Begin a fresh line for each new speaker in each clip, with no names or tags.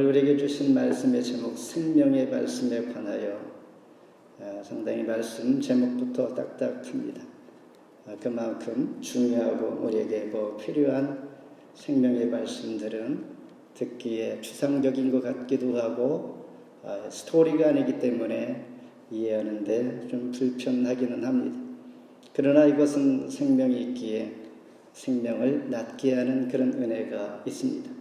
우리에게 주신 말씀의 제목, 생명의 말씀에 관하여 상당히 말씀 제목부터 딱딱합니다. 그만큼 중요하고 우리에게 필요한 생명의 말씀들은 듣기에 추상적인 것 같기도 하고 스토리가 아니기 때문에 이해하는데 좀 불편하기는 합니다. 그러나 이것은 생명이 있기에 생명을 낫게 하는 그런 은혜가 있습니다.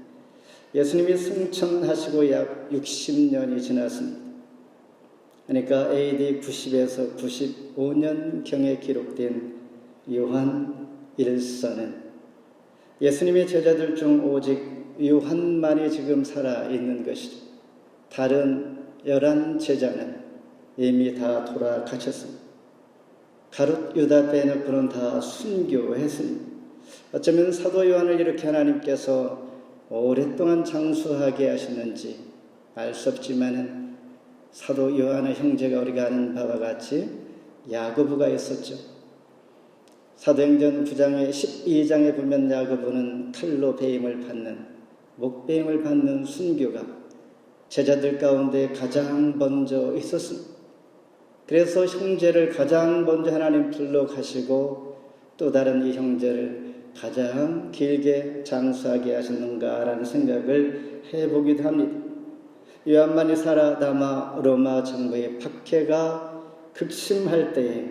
예수님이 승천하시고 약 60년이 지났습니다. 그러니까 AD 90에서 95년경에 기록된 요한 1서는 예수님의 제자들 중 오직 요한만이 지금 살아있는 것이죠. 다른 11 제자는 이미 다 돌아가셨습니다. 가룟 유다 빼놓고는 다 순교했습니다. 어쩌면 사도 요한을 이렇게 하나님께서 오랫동안 장수하게 하셨는지 알 수 없지만 사도 요한의 형제가 우리가 아는 바와 같이 야고보가 있었죠. 사도행전 9장의 12장에 보면 야고보는 칼로 배임을 받는, 목배임을 받는 순교가 제자들 가운데 가장 먼저 있었습니다. 그래서 형제를 가장 먼저 하나님 불러가시고 또 다른 이 형제를 가장 길게 장수하게 하셨는가라는 생각을 해보기도 합니다. 요한만이 살아남아 로마 정부의 박해가 극심할 때에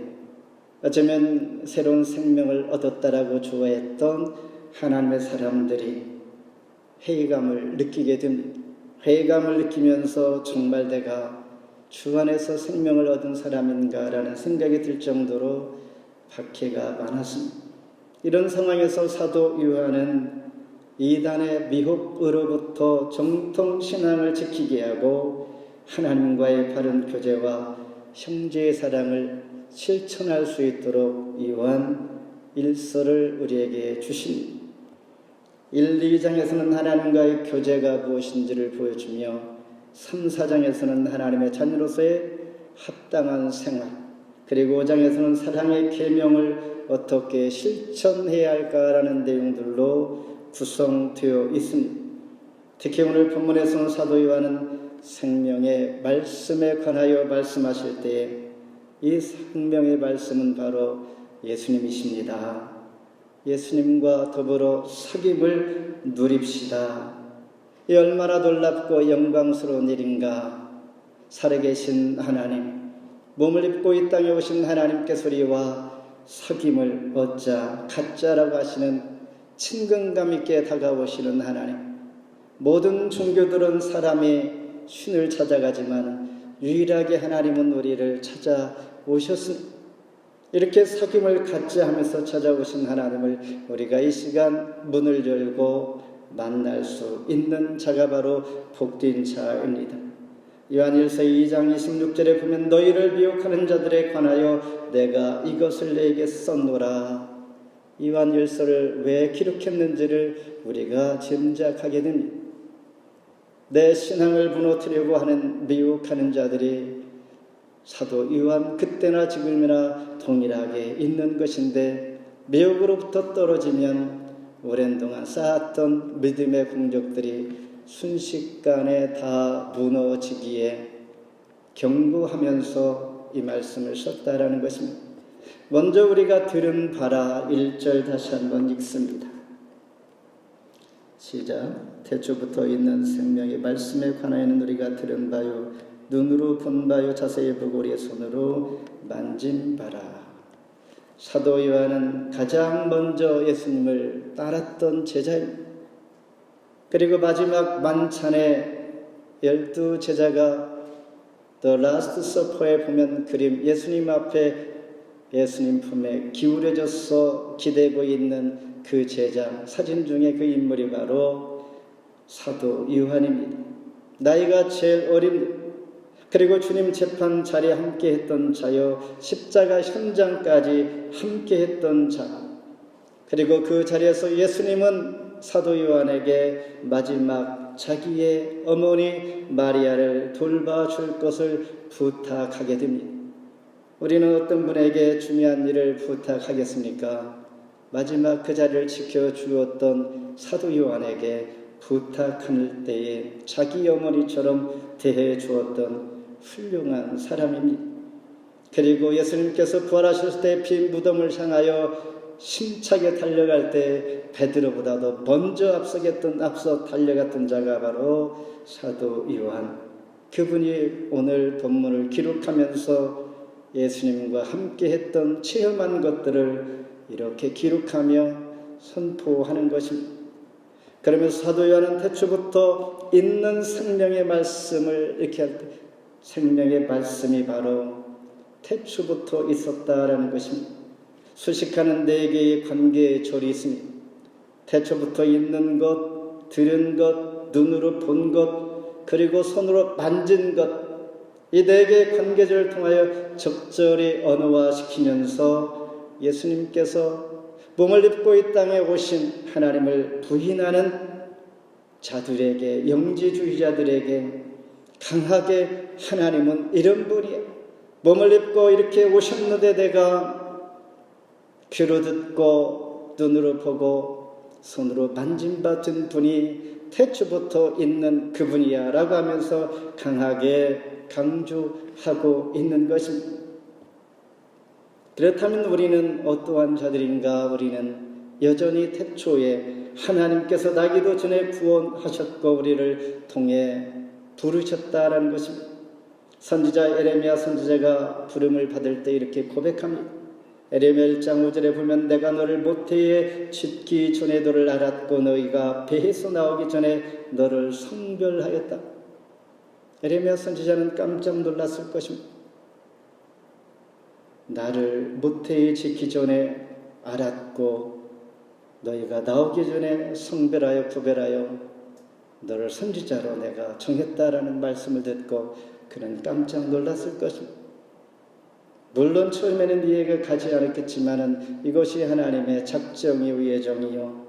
어쩌면 새로운 생명을 얻었다라고 좋아했던 하나님의 사람들이 회의감을 느끼게 됩니다. 회의감을 느끼면서 정말 내가 주 안에서 생명을 얻은 사람인가라는 생각이 들 정도로 박해가 많았습니다. 이런 상황에서 사도 요한은 이단의 미혹으로부터 정통 신앙을 지키게 하고 하나님과의 바른 교제와 형제의 사랑을 실천할 수 있도록 요한 1서를 우리에게 주십니다. 1, 2장에서는 하나님과의 교제가 무엇인지를 보여주며 3, 4장에서는 하나님의 자녀로서의 합당한 생활, 그리고 5장에서는 사랑의 계명을 어떻게 실천해야 할까라는 내용들로 구성되어 있습니다. 특히 오늘 본문에서는 사도 요한은 생명의 말씀에 관하여 말씀하실 때에 이 생명의 말씀은 바로 예수님이십니다. 예수님과 더불어 사귐을 누립시다. 이 얼마나 놀랍고 영광스러운 일인가. 살아계신 하나님, 몸을 입고 이 땅에 오신 하나님께서 우리와 사귐을 얻자, 갖자라고 하시는 친근감 있게 다가오시는 하나님. 모든 종교들은 사람이 신을 찾아가지만 유일하게 하나님은 우리를 찾아오셨습니다. 이렇게 사귐을 갖자 하면서 찾아오신 하나님을 우리가 이 시간 문을 열고 만날 수 있는 자가 바로 복된 자입니다. 요한일서 2장 26절에 보면 너희를 미혹하는 자들에 관하여 내가 이것을 너희에게 썼노라. 요한일서를 왜 기록했는지를 우리가 짐작하게 됩니다. 내 신앙을 무너뜨리려고 하는 미혹하는 자들이 사도 요한 그때나 지금이나 동일하게 있는 것인데, 미혹으로부터 떨어지면 오랜 동안 쌓았던 믿음의 공적들이 순식간에 다 무너지기에 경고하면서 이 말씀을 썼다라는 것입니다. 먼저 우리가 들은 바라 1절 다시 한번 읽습니다. 시작. 태초부터 있는 생명의 말씀에 관하여는 우리가 들은 바요, 눈으로 본 바요, 자세히 보고 우리의 손으로 만진 바라. 사도 요한은 가장 먼저 예수님을 따랐던 제자입니다. 그리고 마지막 만찬에 12 제자가 The Last Supper에 보면 그림, 예수님 앞에 예수님 품에 기울여져서 기대고 있는 그 제자 사진 중에 그 인물이 바로 사도 요한입니다. 나이가 제일 어립니다. 그리고 주님 재판 자리에 함께 했던 자요, 십자가 현장까지 함께 했던 자, 그리고 그 자리에서 예수님은 사도 요한에게 마지막 자기의 어머니 마리아를 돌봐줄 것을 부탁하게 됩니다. 우리는 어떤 분에게 중요한 일을 부탁하겠습니까? 마지막 그 자리를 지켜주었던 사도 요한에게 부탁할 때에 자기 어머니처럼 대해 주었던 훌륭한 사람입니다. 그리고 예수님께서 부활하셨을 때 빈 무덤을 향하여 힘차게 달려갈 때 베드로보다도 먼저 앞서 달려갔던 자가 바로 사도 요한. 그분이 오늘 본문을 기록하면서 예수님과 함께 했던 체험한 것들을 이렇게 기록하며 선포하는 것입니다. 그러면서 사도 요한은 태초부터 있는 생명의 말씀을 이렇게 할 때 생명의 말씀이 바로 태초부터 있었다라는 것입니다. 수식하는 네 개의 관계의 절이 있습니다. 태초부터 있는 것, 들은 것, 눈으로 본 것, 그리고 손으로 만진 것, 이 네 개의 관계절을 통하여 적절히 언어화시키면서 예수님께서 몸을 입고 이 땅에 오신 하나님을 부인하는 자들에게, 영지주의자들에게 강하게 하나님은 이런 분이야. 몸을 입고 이렇게 오셨는데 내가 귀로 듣고 눈으로 보고 손으로 만짐받은 분이 태초부터 있는 그분이야 라고 하면서 강하게 강조하고 있는 것입니다. 그렇다면 우리는 어떠한 자들인가? 우리는 여전히 태초에 하나님께서 나기도 전에 구원하셨고 우리를 통해 부르셨다라는 것입니다. 선지자 에레미야 선지자가 부름을 받을 때 이렇게 고백합니다. 에레미야 1장 5절에 보면 내가 너를 모태에 짓기 전에 너를 알았고 너희가 배에서 나오기 전에 너를 성별하였다. 에레미야 선지자는 깜짝 놀랐을 것입니다. 나를 모태에 짓기 전에 알았고 너희가 나오기 전에 성별하여 구별하여 너를 선지자로 내가 정했다라는 말씀을 듣고 그는 깜짝 놀랐을 것입니다. 물론 처음에는 이해가 가지 않았겠지만 이것이 하나님의 작정이요 예정이요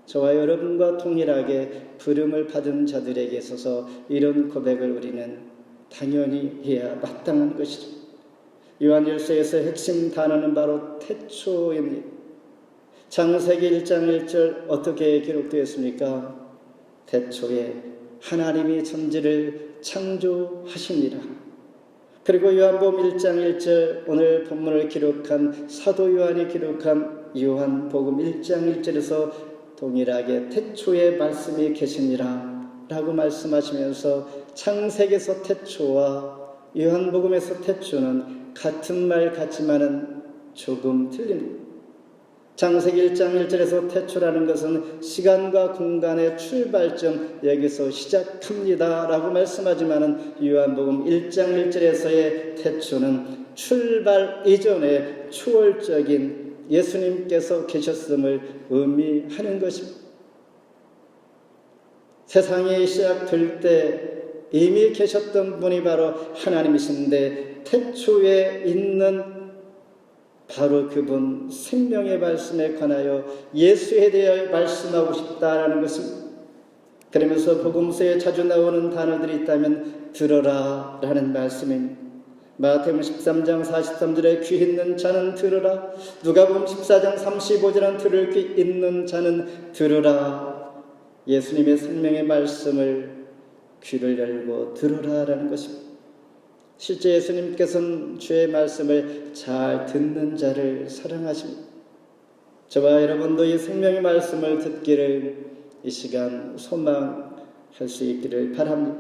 저와 여러분과 동일하게 부름을 받은 자들에게 있어서 이런 고백을 우리는 당연히 해야 마땅한 것이죠. 요한일서에서 핵심 단어는 바로 태초입니다. 창세기 1장 1절 어떻게 기록되어 있습니까? 태초에 하나님이 천지를 창조하시니라. 그리고 요한복음 1장 1절 오늘 본문을 기록한 사도 요한이 기록한 요한복음 1장 1절에서 동일하게 태초에 말씀이 계시니라 라고 말씀하시면서 창세기에서 태초와 요한복음에서 태초는 같은 말 같지만은 조금 틀립니다. 창세기 1장 1절에서 태초라는 것은 시간과 공간의 출발점, 여기서 시작합니다 라고 말씀하지만은 요한복음 1장 1절에서의 태초는 출발 이전에 초월적인 예수님께서 계셨음을 의미하는 것입니다. 세상이 시작될 때 이미 계셨던 분이 바로 하나님이신데 태초에 있는 바로 그분 생명의 말씀에 관하여 예수에 대하여 말씀하고 싶다라는 것입니다. 그러면서 복음서에 자주 나오는 단어들이 있다면 들어라 라는 말씀입니다. 마태복음 13장 43절에 귀 있는 자는 들으라. 누가복음 14장 35절은 들을 귀 있는 자는 들으라. 예수님의 생명의 말씀을 귀를 열고 들으라라는 것입니다. 실제 예수님께서는 주의 말씀을 잘 듣는 자를 사랑하십니다. 저와 여러분도 이 생명의 말씀을 듣기를 이 시간 소망할 수 있기를 바랍니다.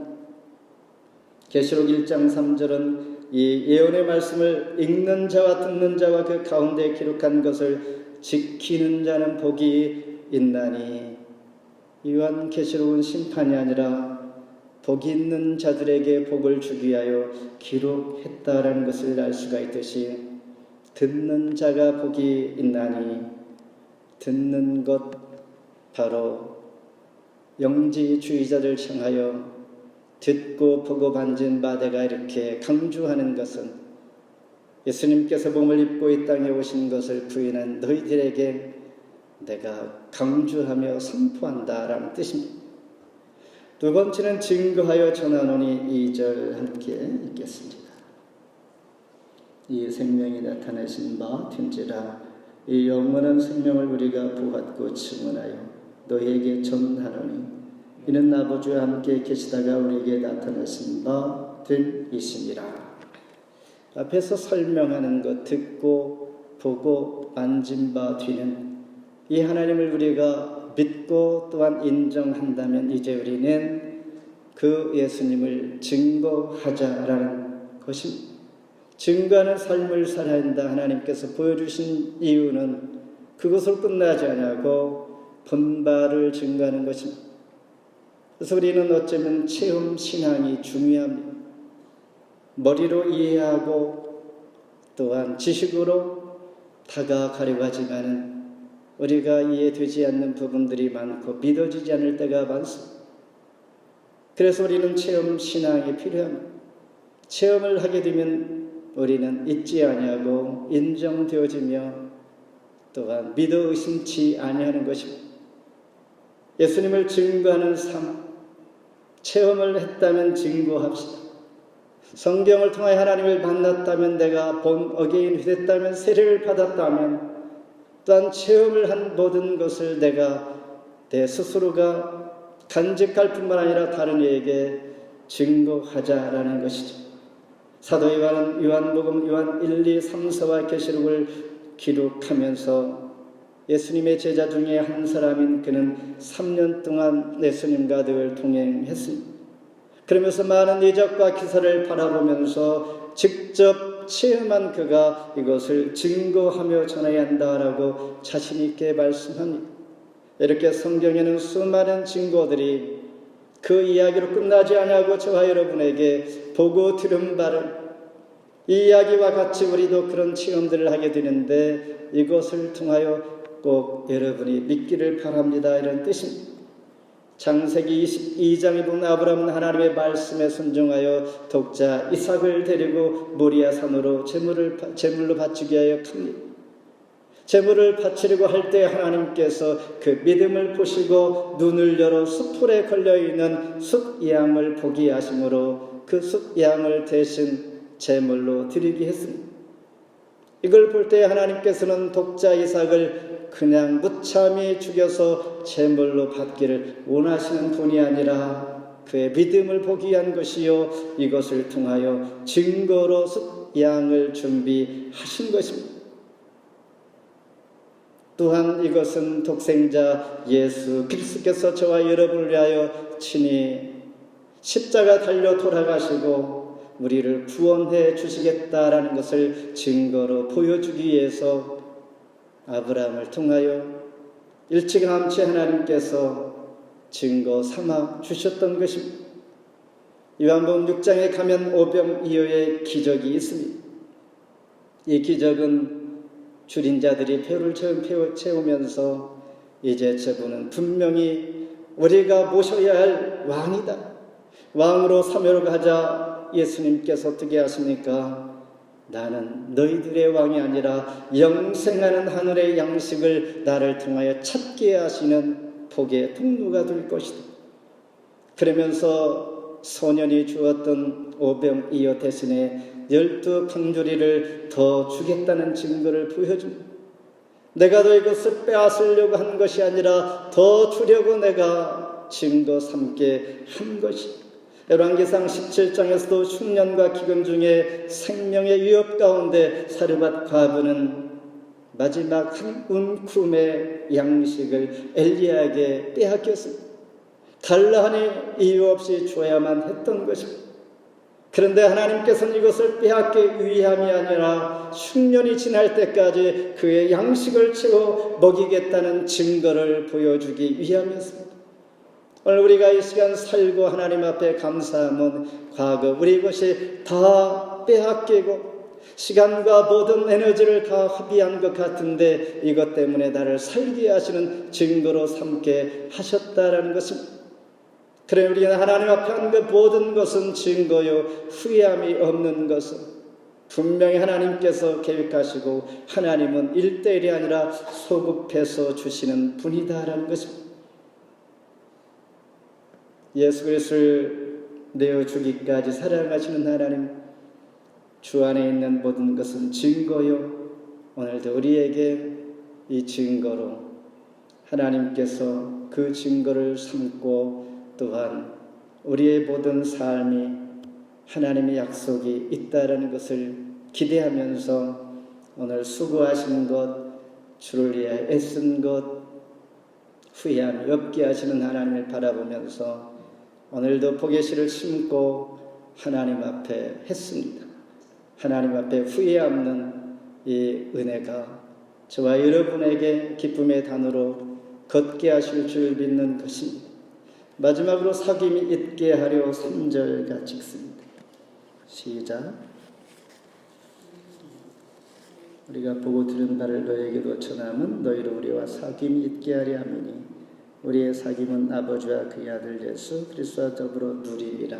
계시록 1장 3절은 이 예언의 말씀을 읽는 자와 듣는 자와 그 가운데 기록한 것을 지키는 자는 복이 있나니 이러한 계시록은 심판이 아니라 복이 있는 자들에게 복을 주기 위하여 기록했다라는 것을 알 수가 있듯이 듣는 자가 복이 있나니 듣는 것 바로 영지주의자를 향하여 듣고 보고 만진 바대가 이렇게 강조하는 것은 예수님께서 몸을 입고 이 땅에 오신 것을 부인한 너희들에게 내가 강조하며 선포한다라는 뜻입니다. 두 번째는 증거하여 전하노니 2절 함께 읽겠습니다. 이 생명이 나타내신 바 된지라 이 영원한 생명을 우리가 보았고 증언하여 너희에게 전하노니 이는 아버지와 함께 계시다가 우리에게 나타나신 바 된 이심이라. 앞에서 설명하는 것, 듣고 보고 만진 바 뒤는 이 하나님을 우리가 믿고 또한 인정한다면 이제 우리는 그 예수님을 증거하자라는 것입니다. 증거하는 삶을 살아야 한다. 하나님께서 보여주신 이유는 그것을 끝나지 않고 본바를 증거하는 것입니다. 그래서 우리는 어쩌면 체험 신앙이 중요합니다. 머리로 이해하고 또한 지식으로 다가가려고 하지만은 우리가 이해되지 않는 부분들이 많고 믿어지지 않을 때가 많습니다. 그래서 우리는 체험 신앙이 필요합니다. 체험을 하게 되면 우리는 잊지 아니하고 인정되어지며 또한 믿어 의심치 아니하는 것입니다. 예수님을 증거하는 삶, 체험을 했다면 증거합시다. 성경을 통하여 하나님을 만났다면, 내가 본 어게인이 됐다면, 세례를 받았다면, 또한 체험을 한 모든 것을 내가 내 스스로가 간직할 뿐만 아니라 다른 이에게 증거하자라는 것이죠. 사도 요한은 요한복음 요한 1, 2, 3, 4와 계시록을 기록하면서 예수님의 제자 중에 한 사람인 그는 3년 동안 예수님과 늘 동행했습니다. 그러면서 많은 이적과 기사를 바라보면서 직접 체험한 그가 이것을 증거하며 전해야 한다라고 자신 있게 말씀합니다. 이렇게 성경에는 수많은 증거들이 그 이야기로 끝나지 아니하고 저와 여러분에게 보고 들은 바를, 이 이야기와 같이 우리도 그런 체험들을 하게 되는데 이것을 통하여 꼭 여러분이 믿기를 바랍니다. 이런 뜻입니다. 창세기 22장에 보면 아브라함은 하나님의 말씀에 순종하여 독자 이삭을 데리고 모리아 산으로 제물로 바치기 위하여 갑니다. 제물을 바치려고 할 때 하나님께서 그 믿음을 보시고 눈을 열어 숫풀에 걸려있는 숫양을 보게 하심으로 그 숫양을 대신 제물로 드리게 했습니다. 이걸 볼 때 하나님께서는 독자 이삭을 그냥 무참히 죽여서 제물로 받기를 원하시는 분이 아니라 그의 믿음을 보기 위한 것이요, 이것을 통하여 증거로 숫양을 준비하신 것입니다. 또한 이것은 독생자 예수 그리스도께서 저와 여러분을 위하여 친히 십자가 달려 돌아가시고 우리를 구원해 주시겠다라는 것을 증거로 보여주기 위해서 아브라함을 통하여 일찌감치 하나님께서 증거 삼아 주셨던 것입니다. 요한복음 6장에 가면 오병이어의 기적이 있습니다. 이 기적은 줄인 자들이 배를 채우면서 이제 저분은 분명히 우리가 모셔야 할 왕이다. 왕으로 사묘를 가자. 예수님께서 어떻게 하십니까? 나는 너희들의 왕이 아니라 영생하는 하늘의 양식을 나를 통하여 찾게 하시는 복의 통로가 될 것이다. 그러면서 소년이 주었던 오병이어 대신에 12강조리를 더 주겠다는 증거를 보여줍니다. 내가 더 이것을 빼앗으려고 한 것이 아니라 더 주려고 내가 증거 삼게 한 것이다. 열왕기상 17장에서도 흉년과 기근 중에 생명의 위협 가운데 사르밧 과부는 마지막 한 움큼의 양식을 엘리야에게 빼앗겼습니다. 달라 하니 이유 없이 줘야만 했던 것입니다. 그런데 하나님께서는 이것을 빼앗기 위함이 아니라 흉년이 지날 때까지 그의 양식을 채워 먹이겠다는 증거를 보여주기 위함이었습니다. 오늘 우리가 이 시간 살고 하나님 앞에 감사함은 과거 우리 것이 다 빼앗기고 시간과 모든 에너지를 다 허비한 것 같은데 이것 때문에 나를 살게 하시는 증거로 삼게 하셨다라는 것입니다. 그래 우리는 하나님 앞에 한 그 모든 것은 증거요, 후회함이 없는 것은 분명히 하나님께서 계획하시고 하나님은 1대1이 아니라 소급해서 주시는 분이다라는 것입니다. 예수 그리스도를 내어주기까지 사랑하시는 하나님, 주 안에 있는 모든 것은 증거요. 오늘도 우리에게 이 증거로 하나님께서 그 증거를 삼고 또한 우리의 모든 삶이 하나님의 약속이 있다라는 것을 기대하면서 오늘 수고하신 것, 주를 위해 애쓴 것, 후회함이 없게 하시는 하나님을 바라보면서 오늘도 보배실을 심고 하나님 앞에 했습니다. 하나님 앞에 후회 없는 이 은혜가 저와 여러분에게 기쁨의 단으로 걷게 하실 줄 믿는 것입니다. 마지막으로 사귐이 있게 하려 3절과 찍습니다. 시작. 우리가 보고 들은 바를 너에게도 전함은 너희로 우리와 사귐이 있게 하려 함이니 우리의 사귐은 아버지와 그의 아들 예수 그리스도와 더불어 누리리라.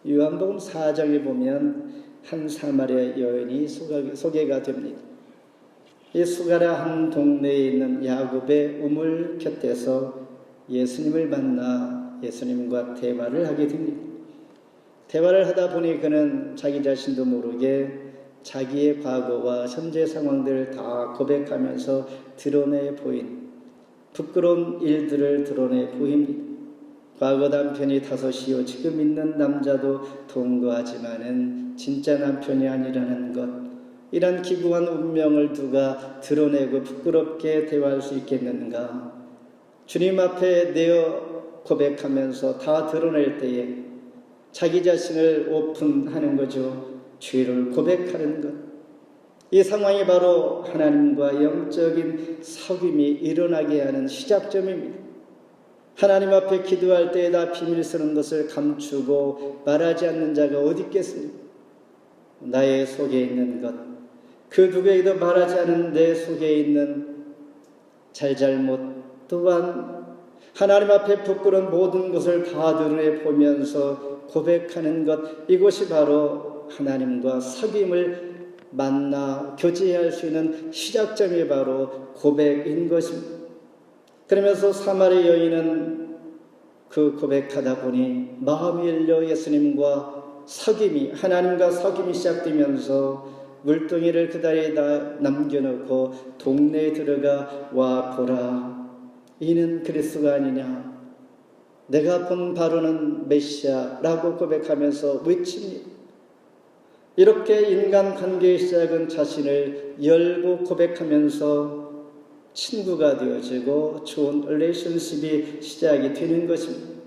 요한복음 4장에 보면 한 사마리아 여인이 소개가 됩니다. 이 수가라 한 동네에 있는 야곱의 우물 곁에서 예수님을 만나 예수님과 대화를 하게 됩니다. 대화를 하다 보니 그는 자기 자신도 모르게 자기의 과거와 현재 상황들을 다 고백하면서 드러내 보인 부끄러운 일들을 드러내 보입니다. 과거 남편이 다섯이요 지금 있는 남자도 동거하지만은 진짜 남편이 아니라는 것, 이런 기구한 운명을 누가 드러내고 부끄럽게 대화할 수 있겠는가? 주님 앞에 내어 고백하면서 다 드러낼 때에 자기 자신을 오픈하는 거죠. 죄를 고백하는 것. 이 상황이 바로 하나님과 영적인 사귐이 일어나게 하는 시작점입니다. 하나님 앞에 기도할 때에다 비밀 쓰는 것을 감추고 말하지 않는 자가 어디 있겠습니까? 나의 속에 있는 것, 그 누구에게도 말하지 않은 내 속에 있는 잘잘못, 또한 하나님 앞에 부끄러운 모든 것을 다 드러내 보면서 고백하는 것, 이것이 바로 하나님과 사귐을 만나 교제할 수 있는 시작점이 바로 고백인 것입니다. 그러면서 사마리아 여인은 그 고백하다 보니 마음이 열려 예수님과 사귐이, 하나님과 사귐이 시작되면서 물동이를 그 다리에다 남겨놓고 동네에 들어가 와 보라, 이는 그리스도가 아니냐, 내가 본 바로는 메시아라고 고백하면서 외칩니다. 이렇게 인간관계의 시작은 자신을 열고 고백하면서 친구가 되어지고 좋은 릴레이션십이 시작이 되는 것입니다.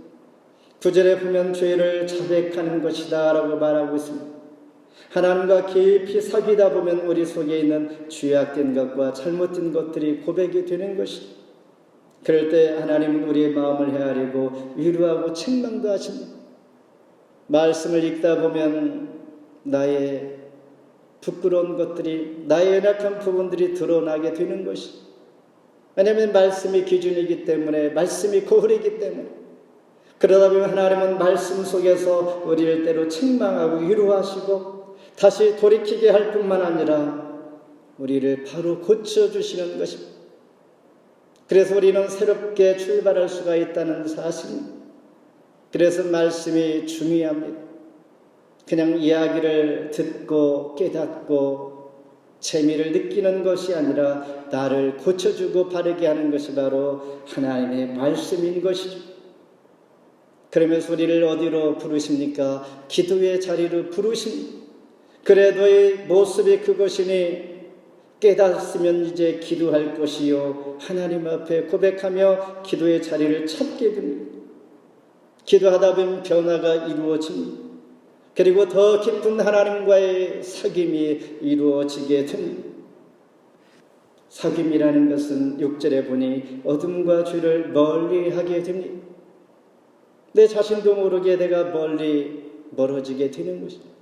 9절에 보면 죄를 자백하는 것이다 라고 말하고 있습니다. 하나님과 깊이 사귀다 보면 우리 속에 있는 죄악된 것과 잘못된 것들이 고백이 되는 것입니다. 그럴 때 하나님은 우리의 마음을 헤아리고 위로하고 책망도 하십니다. 말씀을 읽다 보면 나의 부끄러운 것들이, 나의 연약한 부분들이 드러나게 되는 것입니다. 왜냐하면 말씀이 기준이기 때문에, 말씀이 거울이기 때문에. 그러다 보면 하나님은 말씀 속에서 우리를 때로 책망하고 위로하시고 다시 돌이키게 할 뿐만 아니라 우리를 바로 고쳐주시는 것입니다. 그래서 우리는 새롭게 출발할 수가 있다는 사실입니다. 그래서 말씀이 중요합니다. 그냥 이야기를 듣고 깨닫고 재미를 느끼는 것이 아니라 나를 고쳐주고 바르게 하는 것이 바로 하나님의 말씀인 것이죠. 그러면서 우리를 어디로 부르십니까? 기도의 자리로 부르십니다. 그래도 이 모습이 그것이니 깨닫으면 이제 기도할 것이요, 하나님 앞에 고백하며 기도의 자리를 찾게 됩니다. 기도하다 보면 변화가 이루어집니다. 그리고 더 깊은 하나님과의 사귐이 이루어지게 됩니다. 사귐이라는 것은 6절에 보니 어둠과 죄를 멀리하게 됩니다. 내 자신도 모르게 내가 멀어지게 되는 것입니다.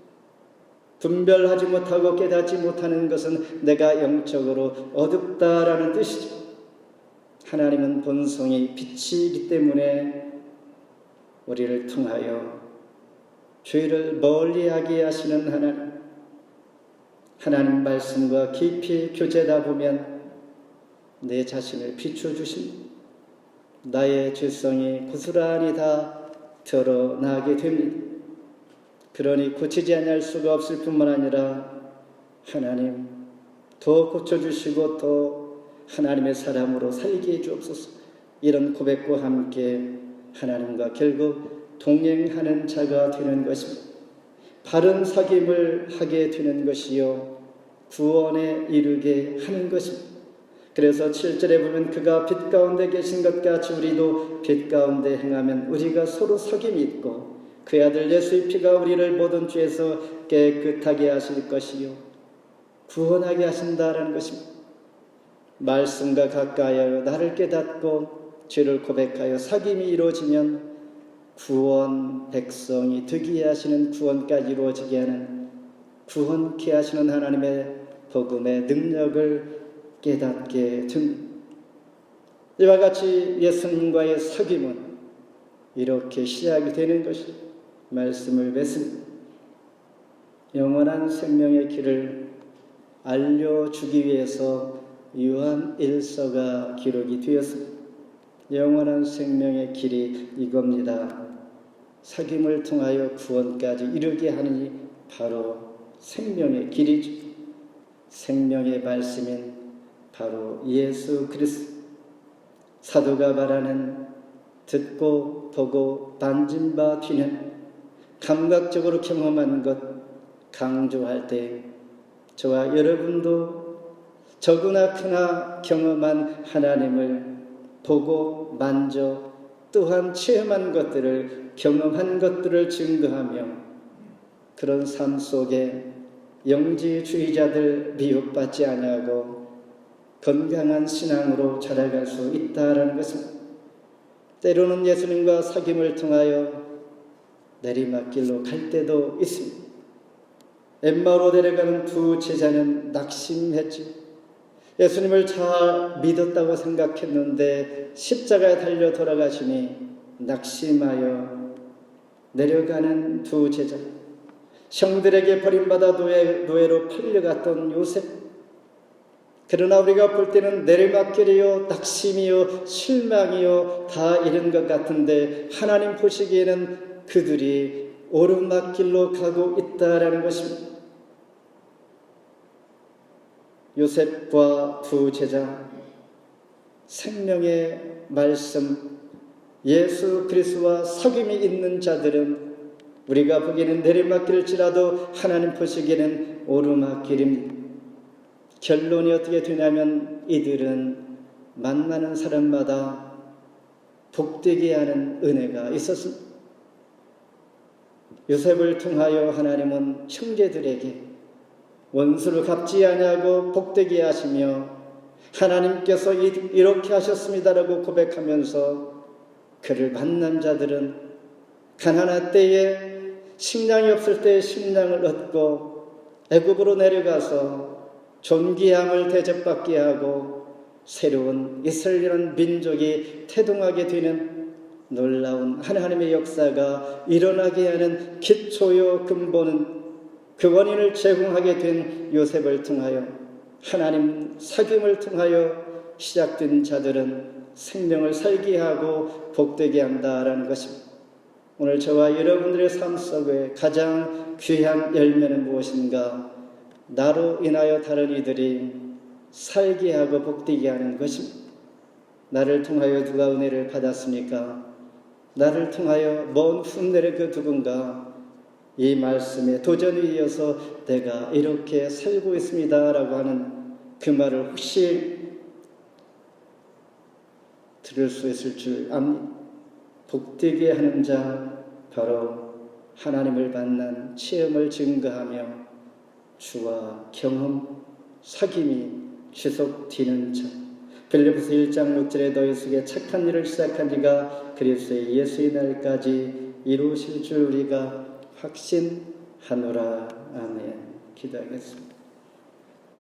분별하지 못하고 깨닫지 못하는 것은 내가 영적으로 어둡다라는 뜻이죠. 하나님은 본성이 빛이기 때문에 우리를 통하여 죄를 멀리하게 하시는 하나님 말씀과 깊이 교제하다 보면 내 자신을 비춰주십니다. 나의 죄성이 고스란히 다 드러나게 됩니다. 그러니 고치지 아니할 수가 없을 뿐만 아니라 하나님 더 고쳐주시고 더 하나님의 사람으로 살게 해주옵소서. 이런 고백과 함께 하나님과 결국 동행하는 자가 되는 것입니다. 바른 사귐을 하게 되는 것이요 구원에 이르게 하는 것입니다. 그래서 7절에 보면 그가 빛 가운데 계신 것 같이 우리도 빛 가운데 행하면 우리가 서로 사귐이 있고 그의 아들 예수의 피가 우리를 모든 죄에서 깨끗하게 하실 것이요 구원하게 하신다라는 것입니다. 말씀과 가까이하여 나를 깨닫고 죄를 고백하여 사귐이 이루어지면 구원 백성이 되게 하시는 구원까지 이루어지게 하는 구원케 하시는 하나님의 복음의 능력을 깨닫게 됩니다. 이와 같이 예수님과의 사귐은 이렇게 시작이 되는 것이 말씀을 맺습니다. 영원한 생명의 길을 알려주기 위해서 요한 1서가 기록이 되었습니다. 영원한 생명의 길이 이겁니다. 사귐을 통하여 구원까지 이르게 하니 바로 생명의 길이죠. 생명의 말씀인 바로 예수 그리스도. 사도가 말하는 듣고 보고 만진 바 뒤는 감각적으로 경험한 것 강조할 때 저와 여러분도 적으나 크나 경험한 하나님을 보고 만져 또한 체험한 것들을 경험한 것들을 증거하며 그런 삶 속에 영지주의자들 미혹받지 아니하고 건강한 신앙으로 자라갈 수 있다라는 것입니다. 때로는 예수님과 사귐을 통하여 내리막길로 갈 때도 있습니다. 엠마오로 내려가는 두 제자는 낙심했지. 예수님을 잘 믿었다고 생각했는데 십자가에 달려 돌아가시니 낙심하여 내려가는 두 제자. 형들에게 버림받아 노예로 팔려갔던 요셉. 그러나 우리가 볼 때는 내리막길이요 낙심이요 실망이요 다 이런 것 같은데 하나님 보시기에는 그들이 오르막길로 가고 있다라는 것입니다. 요셉과 두 제자, 생명의 말씀 예수 그리스도와 사귐이 있는 자들은 우리가 보기에는 내리막길일지라도 하나님 보시기에는 오르막길입니다. 결론이 어떻게 되냐면 이들은 만나는 사람마다 복되게 하는 은혜가 있었습니다. 요셉을 통하여 하나님은 형제들에게 원수를 갚지 아니하고 복되게 하시며 하나님께서 이렇게 하셨습니다라고 고백하면서 그를 만난 자들은 가난할 때에 식량이 없을 때에 식량을 얻고 애굽으로 내려가서 존귀함을 대접받게 하고 새로운 이스라엘 민족이 태동하게 되는 놀라운 하나님의 역사가 일어나게 하는 기초요 근본은 그 원인을 제공하게 된 요셉을 통하여 하나님 사귐을 통하여 시작된 자들은 생명을 살게 하고 복되게 한다라는 것입니다. 오늘 저와 여러분들의 삶 속에 가장 귀한 열매는 무엇인가? 나로 인하여 다른 이들이 살게 하고 복되게 하는 것입니다. 나를 통하여 누가 은혜를 받았습니까? 나를 통하여 먼 훗날의 그 누군가 이 말씀에 도전이 이어서 내가 이렇게 살고 있습니다 라고 하는 그 말을 혹시 들을 수 있을 줄 압니다. 복되게 하는 자 바로 하나님을 만난 체험을 증거하며 주와 경험, 사귐이 지속되는 자. 빌립보서 1장 6절에 너희 속에 착한 일을 시작한 이가 그리스도의 예수의 날까지 이루실 줄 우리가 확신하노라. 아멘. 기도하겠습니다.